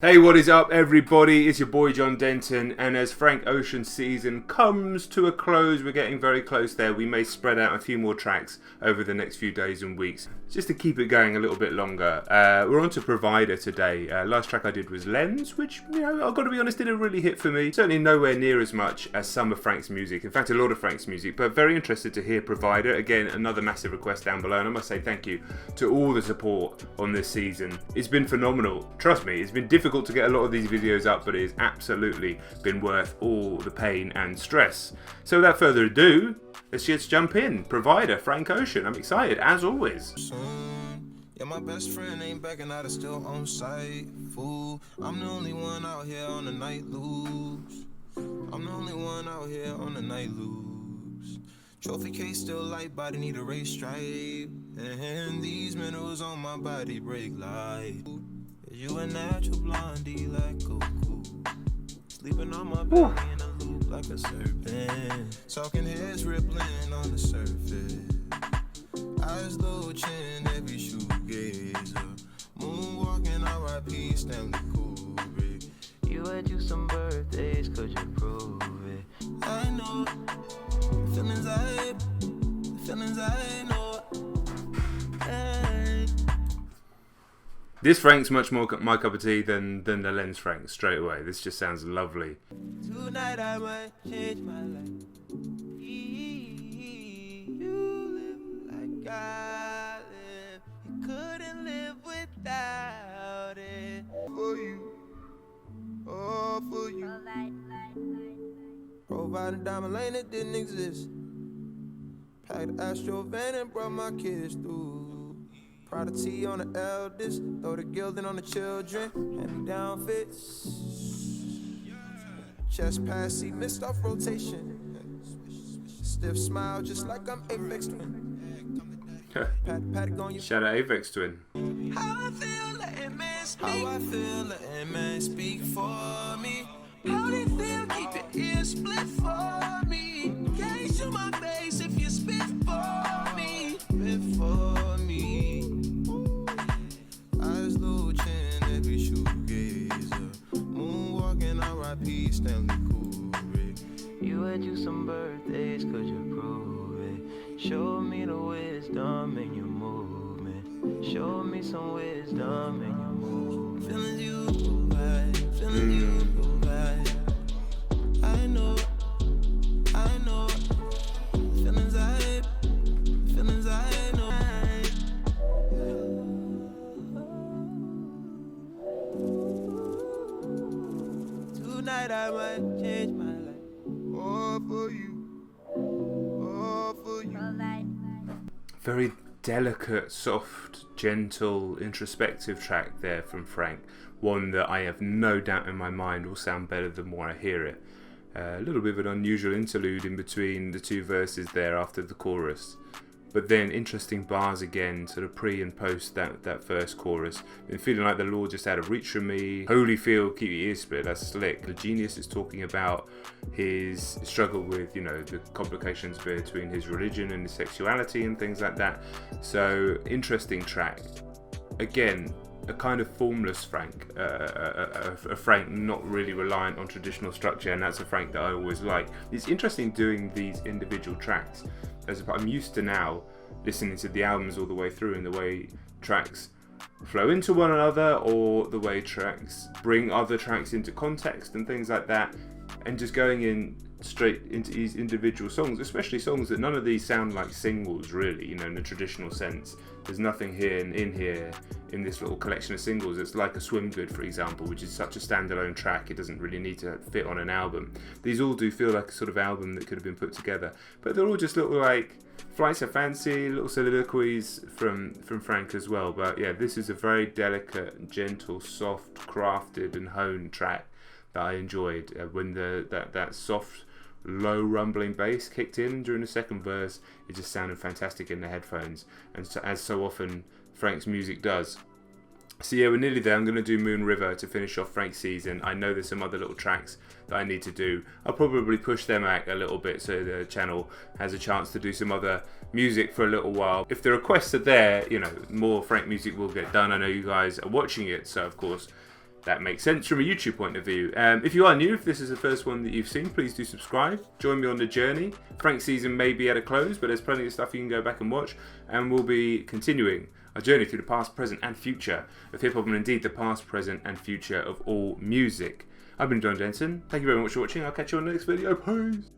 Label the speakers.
Speaker 1: Hey, what is up everybody? It's your boy John Denton, and as Frank Ocean's season comes to a close, we're getting very close there. We may spread out a few more tracks over the next few days and weeks, just to keep it going a little bit longer. We're on to Provider today. Last track I did was Lens, which, you know, I've got to be honest, didn't really hit for me. Certainly nowhere near as much as some of Frank's music. In fact, a lot of Frank's music, but very interested to hear Provider. Again, another massive request down below, and I must say thank you to all the support on this season. It's been phenomenal. Trust me, it's been difficult to get a lot of these videos up, but it has absolutely been worth all the pain and stress. So without further ado, let's just jump in. Provider, Frank Ocean. I'm excited, as always.
Speaker 2: Yeah, my best friend ain't back and I still on site. Fool, I'm the only one out here on the night loose. I'm the only one out here on the night loose. Trophy case still light, body need a race stripe. And these minerals on my body break light. You a natural blondie like Coco, sleeping on my belly in a loop like a serpent. Talking heads rippling on the surface. Eyes low, chin, every shoegazer. Moonwalking, R.I.P. Stanley Kubrick. You had you some birthdays, could you prove it? I know, feelings I know. Hey.
Speaker 1: This Frank's much more my cup of tea than the Lens Frank, straight away. This just sounds lovely.
Speaker 2: Tonight I might change my life. You live like I live. You couldn't live without it. For you, all for you. Provide a diamond lane that didn't exist. Packed Astro van and brought my kids through. Proud of T on the eldest, throw the gilding on the children, hand me down fits. Chest pass, see missed off rotation. Stiff smile, just like I'm Apex Twin. Pat on you.
Speaker 1: Shout out Apex Twin.
Speaker 2: How I feel, letting man speak. How I feel, letting man speak for me. How they feel, keep your ears split for me. Gaze to my face if you spit for me. Spit for me. Eyes low, chin, every shoegazer. Moonwalking, R.I.P. Stanley Kubrick. You had you some birthdays, could you prove it? Show me the wisdom in your movement. Show me some wisdom in your movement. Feeling you provide, feeling you provide. I know. Feelings I know. Tonight I might change my life. All for you. All for you.
Speaker 1: Very delicate, soft, gentle, introspective track there from Frank. One that I have no doubt in my mind will sound better the more I hear it. A little bit of an unusual interlude in between the two verses there after the chorus. But then interesting bars again, sort of pre and post that first chorus. Been feeling like the Lord just out of reach from me. Holy feel, keep your ears split, that's slick. The Genius is talking about his struggle with, you know, the complications between his religion and his sexuality and things like that. So, interesting track. Again, a kind of formless Frank, a Frank not really reliant on traditional structure, and that's a Frank that I always like. It's interesting doing these individual tracks, as I'm used to now listening to the albums all the way through and the way tracks flow into one another, or the way tracks bring other tracks into context and things like that, and just going in straight into these individual songs, especially songs that none of these sound like singles really, you know, in the traditional sense. There's nothing here in this little collection of singles. It's like a Swim Good, for example, which is such a standalone track, it doesn't really need to fit on an album. These all do feel like a sort of album that could have been put together, but they're all just little like flights of fancy, little soliloquies from Frank as well. But yeah, this is a very delicate, gentle, soft, crafted and honed track that I enjoyed. When that soft, low rumbling bass kicked in during the second verse, it just sounded fantastic in the headphones, and so, as so often Frank's music does. So yeah, we're nearly there. I'm going to do Moon River to finish off Frank's season. I know there's some other little tracks that I need to do. I'll probably push them back a little bit so the channel has a chance to do some other music for a little while. If the requests are there, you know, more Frank music will get done. I know you guys are watching it, so of course that makes sense from a YouTube point of view. If you are new, if this is the first one that you've seen, please do subscribe. Join me on the journey. Frank's season may be at a close, but there's plenty of stuff you can go back and watch, and we'll be continuing a journey through the past, present, and future of hip hop, and indeed the past, present, and future of all music. I've been John Denton. Thank you very much for watching. I'll catch you on the next video. Peace.